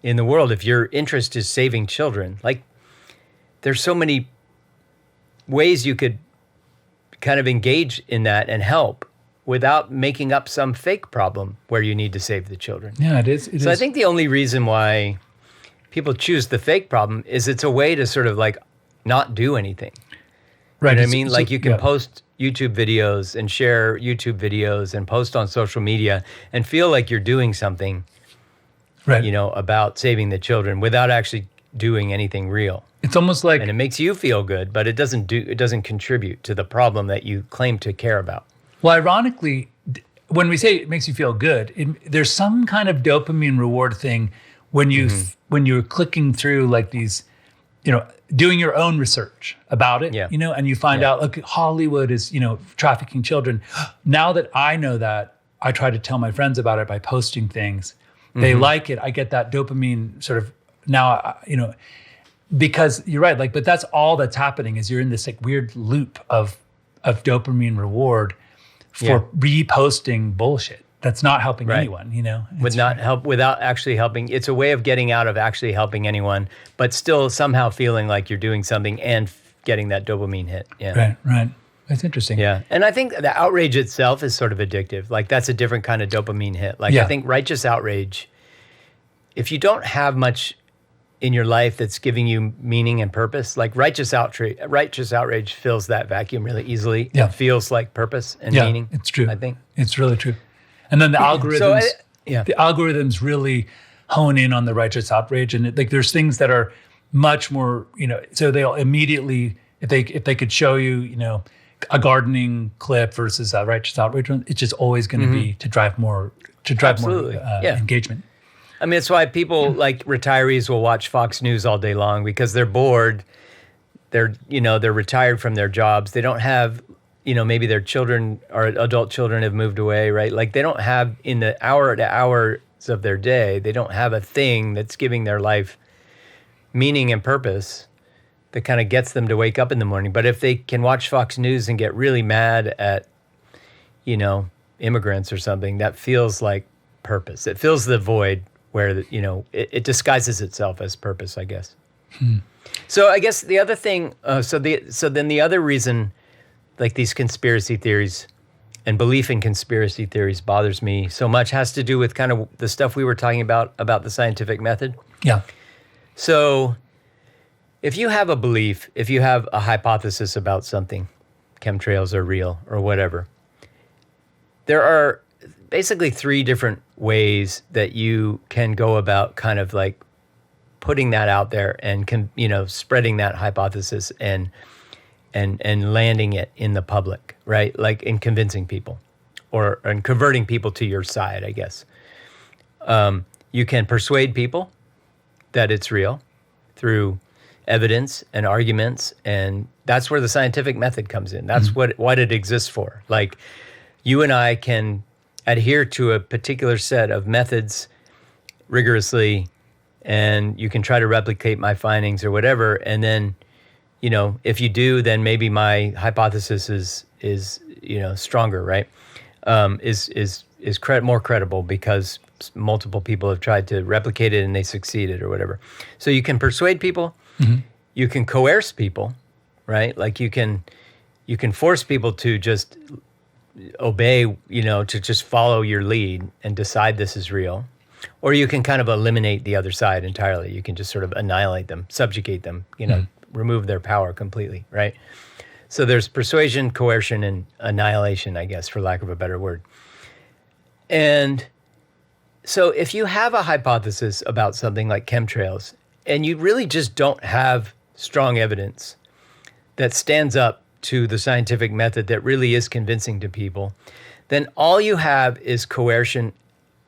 in the world. If your interest is saving children, like there's so many ways you could kind of engage in that and help without making up some fake problem where you need to save the children. Yeah, it is. I think the only reason why people choose the fake problem is it's a way to sort of like not do anything. Right. You know what I mean? Like you can post YouTube videos and share YouTube videos and post on social media and feel like you're doing something, about saving the children without actually doing anything real. It's almost like, and it makes you feel good, but it doesn't contribute to the problem that you claim to care about. Well, ironically, when we say it makes you feel good, there's some kind of dopamine reward thing when you're clicking through like these, doing your own research about it, and you find out, look, Hollywood is, trafficking children. Now that I know that, I try to tell my friends about it by posting things. They like it. I get that dopamine sort of now, because you're right. Like, but that's all that's happening is you're in this like weird loop of dopamine reward for reposting bullshit that's not helping anyone, without actually helping. It's a way of getting out of actually helping anyone, but still somehow feeling like you're doing something and getting that dopamine hit. Yeah. Right. That's interesting. Yeah. And I think the outrage itself is sort of addictive. Like that's a different kind of dopamine hit. Like I think righteous outrage, if you don't have much in your life that's giving you meaning and purpose, like righteous outrage fills that vacuum really easily. Yeah. It feels like purpose and meaning. It's true. I think it's really true. And then the algorithms, the algorithms really hone in on the righteous outrage, and there's things that are much more, so they'll immediately, if they could show you, a gardening clip versus a righteous outrage one, it's just always going to be to drive more engagement. I mean, it's why people like retirees will watch Fox News all day long because they're bored. They're retired from their jobs. They don't have, maybe their children or adult children have moved away, right? Like they don't have in the hour to hours of their day, they don't have a thing that's giving their life meaning and purpose that kind of gets them to wake up in the morning. But if they can watch Fox News and get really mad at, immigrants or something, that feels like purpose. It fills the void where, it disguises itself as purpose, I guess. So I guess the other thing, so then the other reason, like these conspiracy theories and belief in conspiracy theories bothers me so much has to do with kind of the stuff we were talking about the scientific method. Yeah. So if you have a belief, if you have a hypothesis about something, chemtrails are real or whatever, there are basically three different ways that you can go about kind of like putting that out there and spreading that hypothesis and landing it in the public, right? Like in convincing people and converting people to your side, I guess. You can persuade people that it's real through evidence and arguments, and that's where the scientific method comes in. That's what it exists for. Like you and I can adhere to a particular set of methods rigorously, and you can try to replicate my findings or whatever, and then if you do, then maybe my hypothesis is stronger, right? Is more credible because multiple people have tried to replicate it and they succeeded or whatever. So you can persuade people, you can coerce people, right? Like you can force people to just obey, to just follow your lead and decide this is real. Or you can kind of eliminate the other side entirely. You can just sort of annihilate them, subjugate them, remove their power completely, right? So there's persuasion, coercion, and annihilation, I guess, for lack of a better word. And So if you have a hypothesis about something like chemtrails, and you really just don't have strong evidence that stands up to the scientific method that really is convincing to people, then all you have is coercion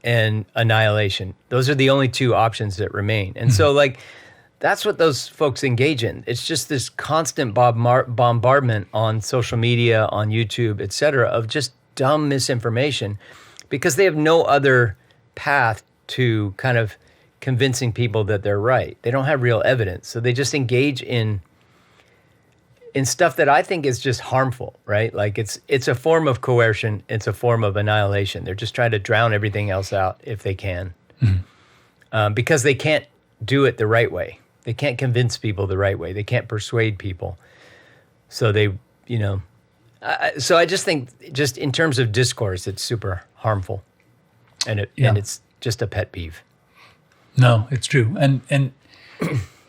and annihilation. Those are the only two options that remain. And so like, that's what those folks engage in. It's just this constant bombardment on social media, on YouTube, et cetera, of just dumb misinformation, because they have no other path to kind of convincing people that they're right. They don't have real evidence. So they just engage in stuff that I think is just harmful, right? Like it's a form of coercion. It's a form of annihilation. They're just trying to drown everything else out if they can, because they can't do it the right way. They can't convince people the right way. They can't persuade people. So they, so I just think, just in terms of discourse, it's super harmful, and it's just a pet peeve. No, it's true, and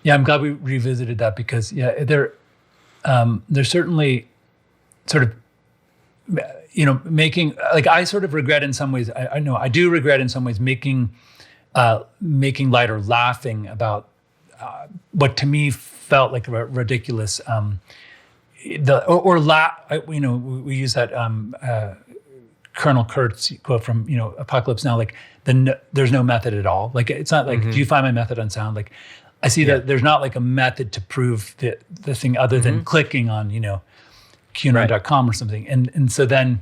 yeah, I'm glad we revisited that, because there's certainly sort of making, like, I sort of regret in some ways. I know I do regret in some ways making light or laughing about what to me felt like ridiculous. We use that Colonel Kurtz quote from Apocalypse Now, like there's no method at all. Like, it's not like, do you find my method unsound? Like, I see that there's not like a method to prove the thing other than clicking on QAnon.com or something. And so then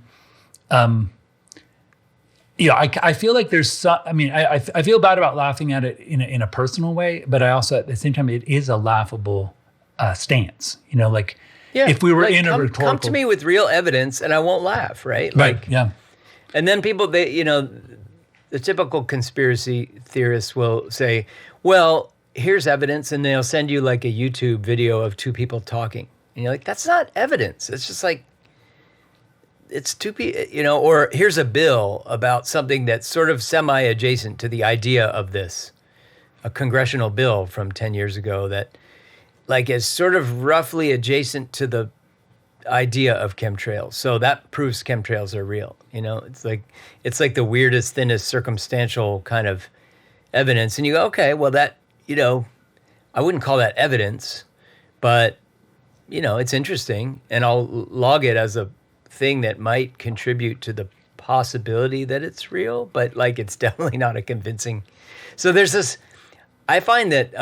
I feel like there's some, I feel bad about laughing at it in a personal way, but I also, at the same time, it is a laughable stance, if we were in a rhetorical... Come to me with real evidence and I won't laugh, right? Right, yeah. And then people, the typical conspiracy theorists will say, well, here's evidence, and they'll send you like a YouTube video of two people talking. And you're like, that's not evidence. It's just like, it's two people, or here's a bill about something that's sort of semi-adjacent to the idea of this, a congressional bill from 10 years ago that like is sort of roughly adjacent to the idea of chemtrails. So that proves chemtrails are real. It's like the weirdest, thinnest circumstantial kind of evidence. And you go, okay, well that, I wouldn't call that evidence, but it's interesting, and I'll log it as a thing that might contribute to the possibility that it's real, but like it's definitely not a convincing. So there's this, I find that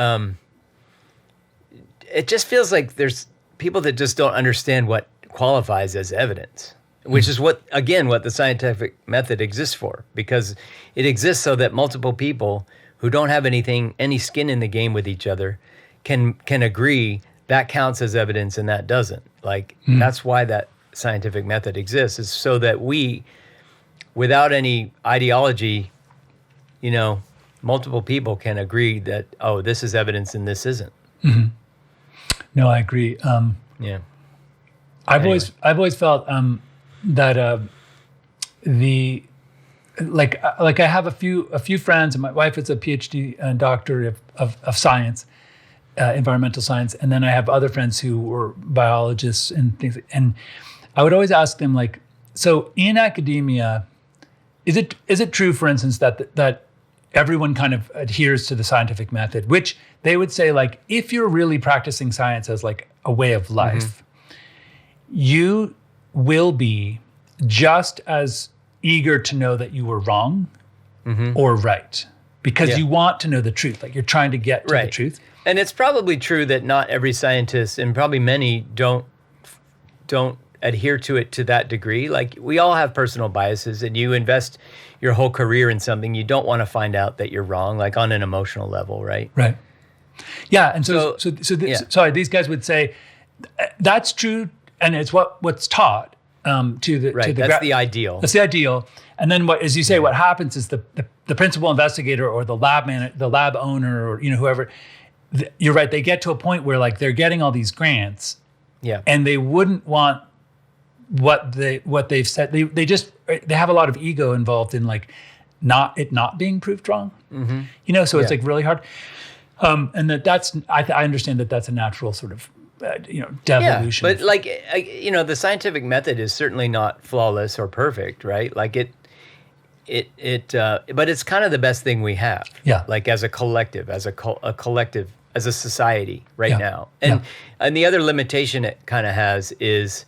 it just feels like there's people that just don't understand what qualifies as evidence, which is what the scientific method exists for, because it exists so that multiple people who don't have any skin in the game with each other can agree that counts as evidence and that doesn't. Like, that's why that scientific method exists, is so that we, without any ideology, multiple people can agree that, oh, this is evidence and this isn't. Mm-hmm. No, I agree. Yeah. I've always felt that I have a few friends, and my wife is a PhD doctor of science, environmental science, and then I have other friends who were biologists and things. And I would always ask them, like, so in academia, is it true, for instance, that everyone kind of adheres to the scientific method, which they would say, like, if you're really practicing science as like a way of life, you will be just as eager to know that you were wrong or right, because you want to know the truth. Like, you're trying to get to the truth. And it's probably true that not every scientist, and probably many, don't adhere to it to that degree. Like, we all have personal biases, and you invest your whole career in something, you don't want to find out that you're wrong, like on an emotional level, right? Right. Yeah, and sorry, these guys would say that's true, and it's what's taught to the that's the ideal. That's the ideal. And then as you say, what happens is the principal investigator or the lab owner, or whoever, you're right, they get to a point where, like, they're getting all these grants, and they wouldn't want what they've said. They have a lot of ego involved in, like, not being proved wrong. So it's like really hard. And I understand that that's a natural sort of devolution. Yeah, but like the scientific method is certainly not flawless or perfect, right? Like but it's kind of the best thing we have. Yeah. Like as a collective, as a collective, as a society right Yeah. now. And the other limitation it kind of has is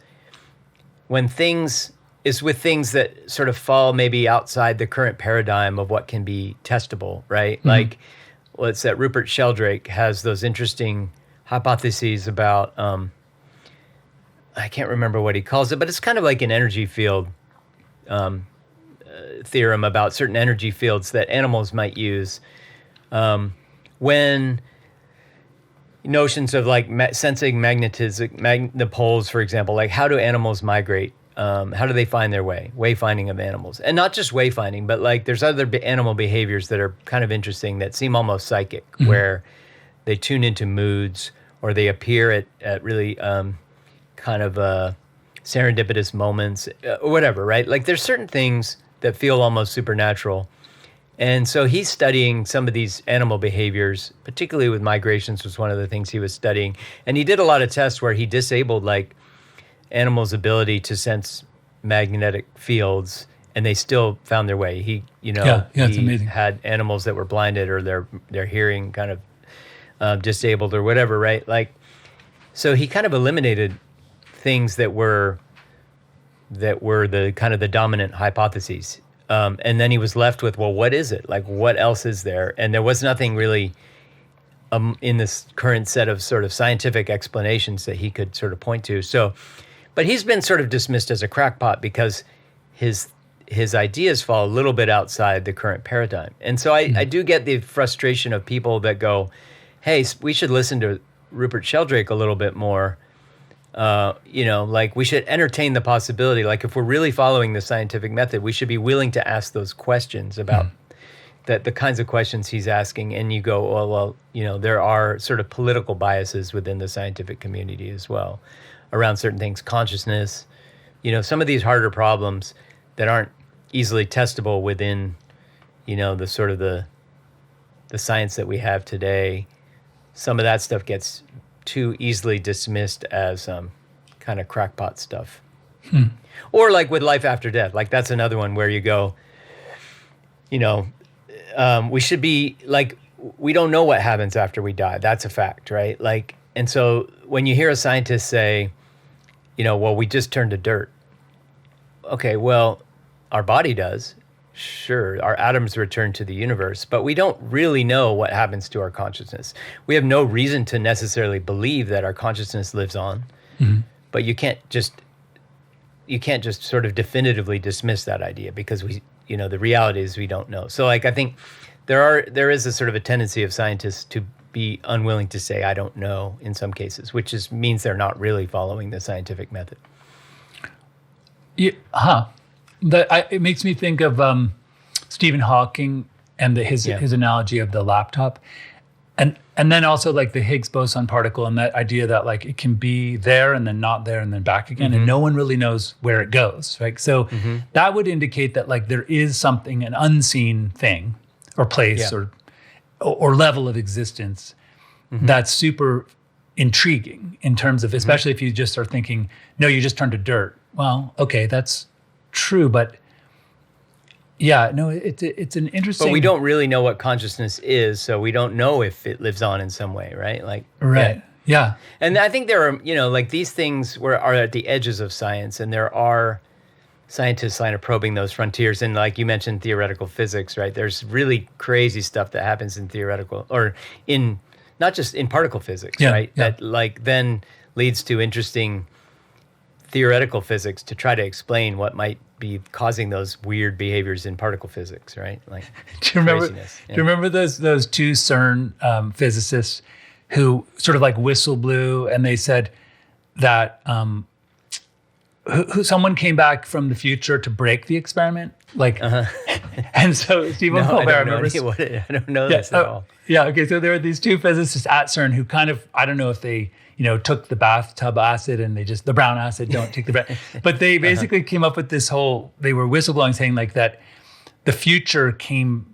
with things that sort of fall maybe outside the current paradigm of what can be testable, right? Mm-hmm. Like, what's that? Rupert Sheldrake has those interesting hypotheses about, I can't remember what he calls it, but it's kind of like an energy field theorem about certain energy fields that animals might use when notions of like sensing magnetism, the poles, for example, like how do animals migrate? How do they find their way? Wayfinding of animals. And not just wayfinding, but like there's other animal behaviors that are kind of interesting that seem almost psychic, where they tune into moods or they appear at really kind of serendipitous moments or whatever, right? Like there's certain things that feel almost supernatural. And so he's studying some of these animal behaviors, particularly with migrations was one of the things he was studying. And he did a lot of tests where he disabled like animals' ability to sense magnetic fields, and they still found their way. He it's amazing. had animals that were blinded or their hearing kind of disabled or whatever, right? Like, so he kind of eliminated things that were the kind of the dominant hypotheses. And then he was left with, well, what is it? Like, what else is there? And there was nothing really in this current set of sort of scientific explanations that he could sort of point to. So, but he's been sort of dismissed as a crackpot because his ideas fall a little bit outside the current paradigm. And so I do get the frustration of people that go, hey, we should listen to Rupert Sheldrake a little bit more. Like we should entertain the possibility, like if we're really following the scientific method, we should be willing to ask those questions about the kinds of questions he's asking. And you go, well, there are sort of political biases within the scientific community as well around certain things, consciousness, some of these harder problems that aren't easily testable within, the sort of the science that we have today. Some of that stuff gets too easily dismissed as kind of crackpot stuff. Or like with life after death, like that's another one where you go, we should be like, we don't know what happens after we die. That's a fact, right? Like, and so when you hear a scientist say, well, we just turn to dirt. Okay, well, our body does. Sure, our atoms return to the universe, but we don't really know what happens to our consciousness. We have no reason to necessarily believe that our consciousness lives on, but you can't just sort of definitively dismiss that idea because the reality is we don't know. So like I think there is a sort of a tendency of scientists to be unwilling to say I don't know in some cases, which means they're not really following the scientific method. Yeah, it makes me think of Stephen Hawking and his analogy of the laptop, and then also like the Higgs boson particle and that idea that like it can be there and then not there and then back again, and no one really knows where it goes, right? So that would indicate that like there is something, an unseen thing or place or level of existence that's super intriguing in terms of, especially if you just are thinking, no, you just turned to dirt. Well, okay, that's true, but it's an interesting. But we don't really know what consciousness is, so we don't know if it lives on in some way, right? Like, right, yeah. And I think there are, like these things are at the edges of science, and there are scientists kind of probing those frontiers. And like you mentioned, theoretical physics, right? There's really crazy stuff that happens in theoretical, or in not just in particle physics, right? Yeah. That like then leads to interesting theoretical physics to try to explain what might be causing those weird behaviors in particle physics, right? Like, do you remember those two CERN physicists who sort of like whistle blew, and they said that someone came back from the future to break the experiment, like, and so Stephen Colbert. I don't know this at all. Yeah. Okay. So there were these two physicists at CERN who kind of, I don't know if they, took the bathtub acid and the brown acid, don't take the but they basically came up with this whole, they were whistleblowing saying like that the future came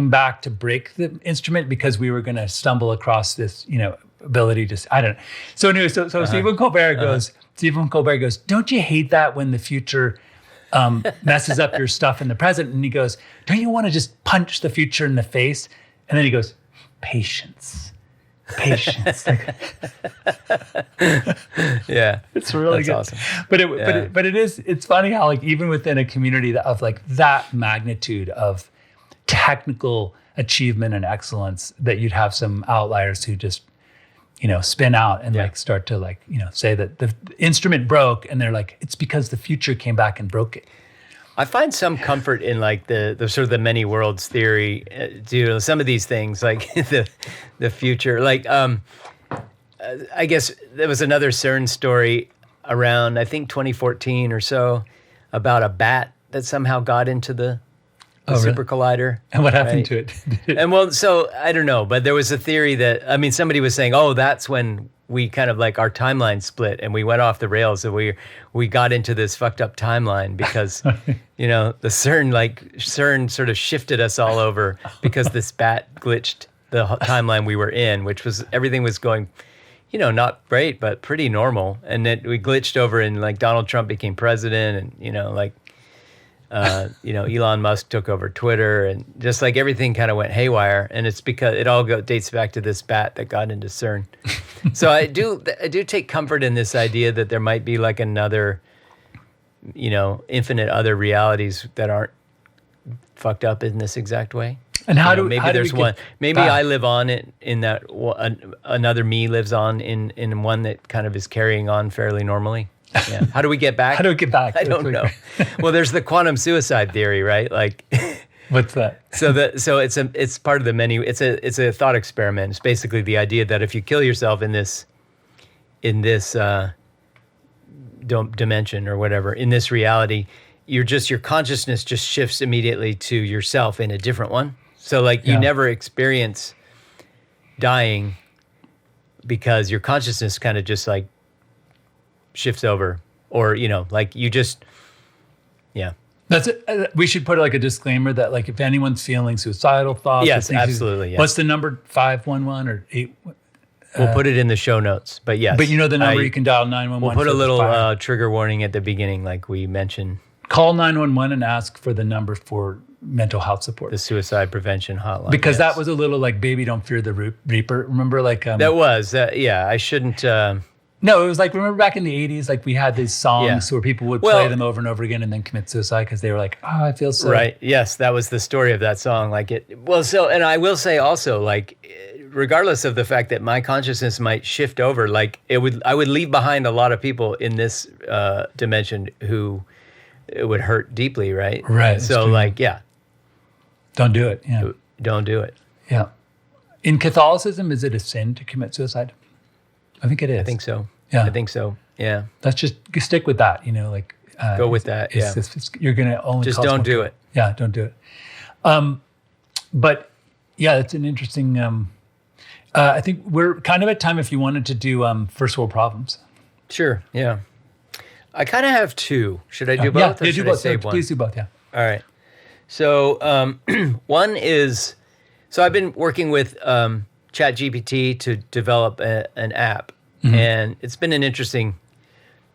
back to break the instrument because we were going to stumble across this, ability to, I don't know. So anyway, so Stephen Colbert goes, don't you hate that when the future messes up your stuff in the present. And he goes, don't you want to just punch the future in the face? And then he goes, patience. Yeah. It's really good. Awesome. But it's funny how like even within a community of like that magnitude of technical achievement and excellence, that you'd have some outliers who just, spin out and like start to like, say that the instrument broke, and they're like, it's because the future came back and broke it. I find some comfort in like the sort of the many worlds theory. Some of these things, like the future, like I guess there was another CERN story around, I think 2014 or so, about a bat that somehow got into the super collider. And what happened to it? And well, so I don't know, but there was a theory that, somebody was saying, oh, that's when we kind of like our timeline split and we went off the rails, and we got into this fucked up timeline because, the CERN sort of shifted us all over because this bat glitched the timeline we were in, which was, everything was going, not great, but pretty normal. And then we glitched over and like Donald Trump became president, and, Elon Musk took over Twitter, and just like everything kind of went haywire. And it's because it all dates back to this bat that got into CERN. So I do take comfort in this idea that there might be like another, infinite other realities that aren't fucked up in this exact way. And maybe there's one. Maybe I live on it in that another me lives on in one that kind of is carrying on fairly normally. Yeah. How do we get back? I don't know. Well, there's the quantum suicide theory, right? Like, what's that? So it's part of the many. It's a thought experiment. It's basically the idea that if you kill yourself in this dimension or whatever, in this reality, your consciousness just shifts immediately to yourself in a different one. So like you never experience dying because your consciousness kind of just like shifts over, or like you just That's it. We should put like a disclaimer that like if anyone's feeling suicidal thoughts, yes, absolutely. What's the number? 511 or 8? We'll put it in the show notes, but yes. But the number you can dial 911. We'll put a little trigger warning at the beginning, like we mentioned. Call 911 and ask for the number for mental health support. The suicide prevention hotline. Because that was a little like Baby Don't Fear the Reaper. Remember like... that was, I shouldn't... No, it was like, remember back in the 80s, like we had these songs where people would play them over and over again and then commit suicide because they were like, oh, I feel so... Right, yes, that was the story of that song. And I will say also, like, regardless of the fact that my consciousness might shift over, like I would leave behind a lot of people in this dimension who it would hurt deeply, right? Right. So like, don't do it. Yeah. Don't do it. Yeah. In Catholicism, is it a sin to commit suicide? I think it is. I think so. Yeah. I think so. Yeah. Let's just stick with that, go with that. You're going to only just don't do it. Yeah, don't do it. But yeah, it's an interesting, I think we're kind of at time if you wanted to do first world problems. Sure. Yeah. I kind of have two. Should I do both? Yeah, or do both. I save one? Please do both. Yeah. All right. So one is, I've been working with ChatGPT to develop an app, and it's been an interesting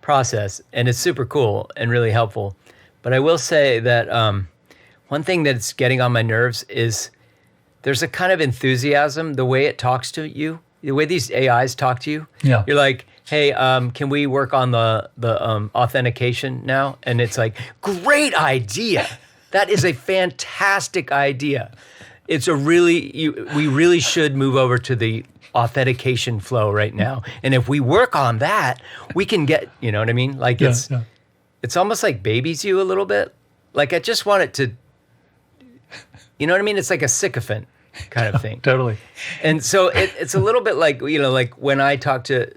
process, and it's super cool and really helpful. But I will say that one thing that's getting on my nerves is there's a kind of enthusiasm, the way it talks to you, the way these AIs talk to you. Yeah. You're like, hey, can we work on the authentication now? And it's like, great idea. That is a fantastic idea. It's we really should move over to the authentication flow right now. And if we work on that, we can get, you know what I mean? Like it's almost like babies you a little bit. Like I just want it to, you know what I mean? It's like a sycophant kind of thing. Totally. And so it's a little bit like, like when I talk to,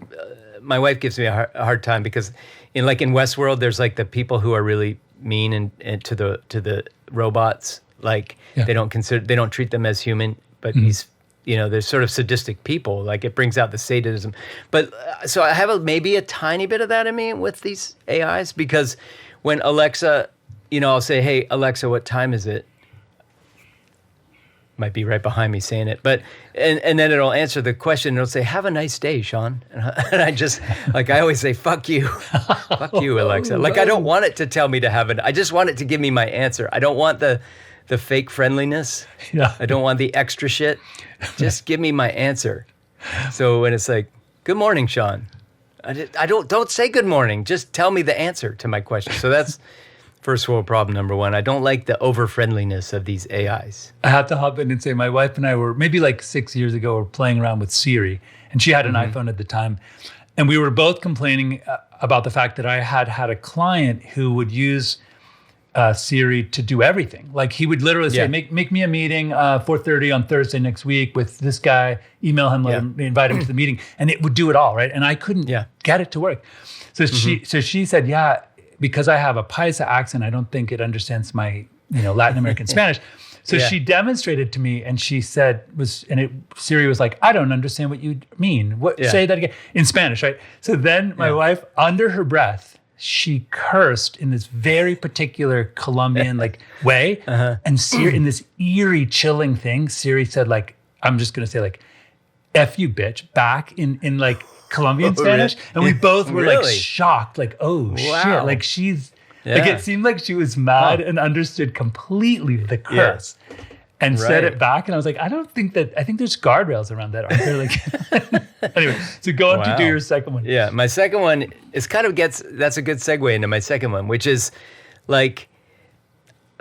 my wife gives me a hard time because in Westworld, there's like the people who are really mean and to the robots. Like they don't treat them as human, but he's, they're sort of sadistic people. Like it brings out the sadism. But so I have maybe a tiny bit of that in me with these AIs, because when Alexa, I'll say, hey, Alexa, what time is it? might be right behind me saying it, but and then it'll answer the question. It'll say, "Have a nice day, Sean." And I just like I always say, "Fuck you, fuck you, Alexa." Like I don't want it to tell me to have it. I just want it to give me my answer. I don't want the fake friendliness. Yeah. I don't want the extra shit. Just give me my answer. So when it's like, "Good morning, Sean," I don't say good morning. Just tell me the answer to my question. So that's first world problem number one. I don't like the over-friendliness of these AIs. I have to hop in and say my wife and I were maybe like 6 years ago, were playing around with Siri, and she had an iPhone at the time. And we were both complaining about the fact that I had a client who would use Siri to do everything. Like he would literally say, make me a meeting 4:30 on Thursday next week with this guy, email him, invite him to the meeting, and it would do it all, right? And I couldn't get it to work. So she said, yeah, because I have a Paisa accent, I don't think it understands my, Latin American Spanish. So she demonstrated to me, and she said, Siri was like, I don't understand what you mean. Say that again in Spanish, right? So then my wife, under her breath, she cursed in this very particular Colombian way, and Siri, in this eerie, chilling thing, Siri said I'm just gonna say "F you, bitch," back in Colombian Spanish, and we both were shocked, shit, she's it seemed like she was mad and understood completely the curse and said it back, and I was like, I think there's guardrails around that, aren't there? Anyway, so go on to do your second one. Yeah, my second one is that's a good segue into my second one, which is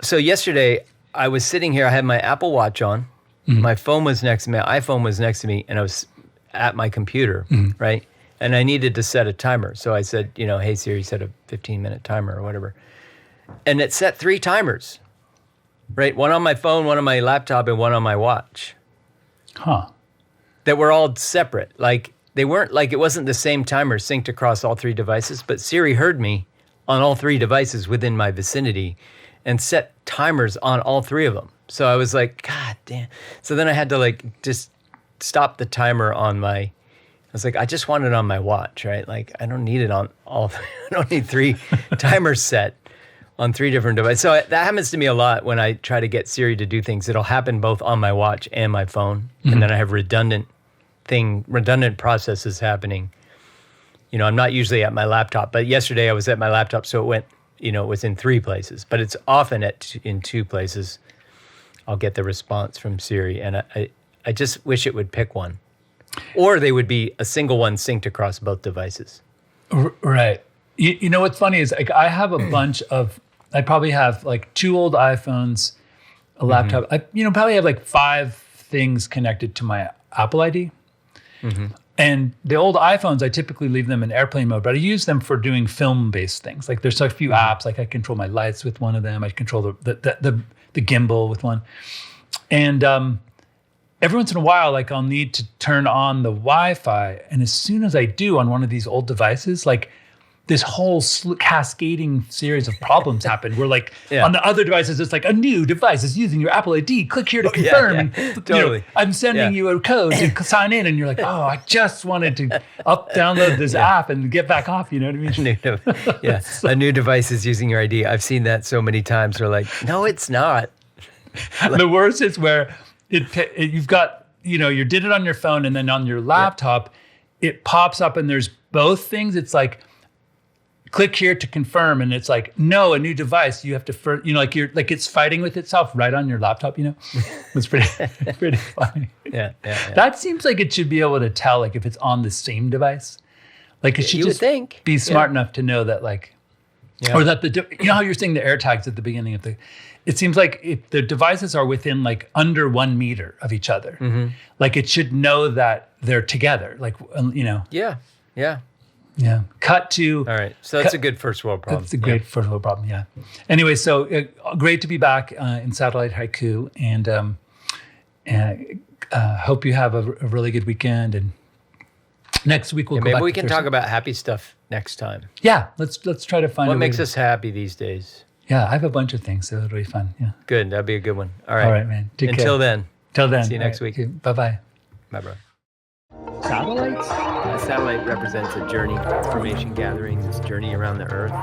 so yesterday I was sitting here, I had my Apple Watch on, my phone was next to me, my iPhone was next to me, and I was at my computer, right? And I needed to set a timer. So I said, hey Siri, set a 15-minute timer or whatever. And it set 3 timers, right? One on my phone, one on my laptop, and one on my watch. Huh. That were all separate. They weren't it wasn't the same timer synced across all 3 devices, but Siri heard me on all 3 devices within my vicinity and set timers on all 3 of them. So I was like, God damn. So then I had to just stop the timer on my, I was like, I just want it on my watch, right? I don't need it on all, I don't need 3 timers set on 3 different devices. So that happens to me a lot when I try to get Siri to do things. It'll happen both on my watch and my phone. And then I have redundant processes happening. I'm not usually at my laptop, but yesterday I was at my laptop, so it went, it was in 3 places, but it's often in 2 places. I'll get the response from Siri, and I just wish it would pick one. Or they would be a single one synced across both devices. Right. You know what's funny is I have a bunch of, I probably have 2 old iPhones, a laptop. I probably have 5 things connected to my Apple ID. And the old iPhones, I typically leave them in airplane mode, but I use them for doing film-based things. There's a few apps, I control my lights with one of them. I control the gimbal with one. And every once in a while, I'll need to turn on the Wi-Fi. And as soon as I do on one of these old devices, this whole cascading series of problems happen. Where on the other devices, it's a new device is using your Apple ID. Click here to confirm. Totally. I'm sending you a code to sign in, and you're like, oh, I just wanted to download this app and get back off. You know what I mean? A new device is using your ID. I've seen that so many times. We're like, no, it's not. The worst is where you've got, you did it on your phone, and then on your laptop, it pops up, and there's both things. It's click here to confirm, and it's no, a new device. You have to first, you're it's fighting with itself right on your laptop. It's pretty funny. Yeah. That seems like it should be able to tell if it's on the same device. It should just be smart enough to know that or that how you're saying the AirTags at the beginning of it seems like if the devices are within under 1 meter of each other, it should know that they're together. Yeah. Cut to. All right. So that's a good first world problem. That's a great first world problem. Yeah. Anyway, so great to be back in Satellite Haiku, and hope you have a really good weekend. And next week we'll go maybe back we to can talk about happy stuff next time. Yeah. Let's try to find what makes us happy these days. Yeah, I have a bunch of things, so it'll be fun. Yeah. Good. That'd be a good one. All right. All right, man. Until then. See you next week. Bye-bye. Bye, bro. Satellites? A satellite represents a journey, information gathering, this journey around the Earth.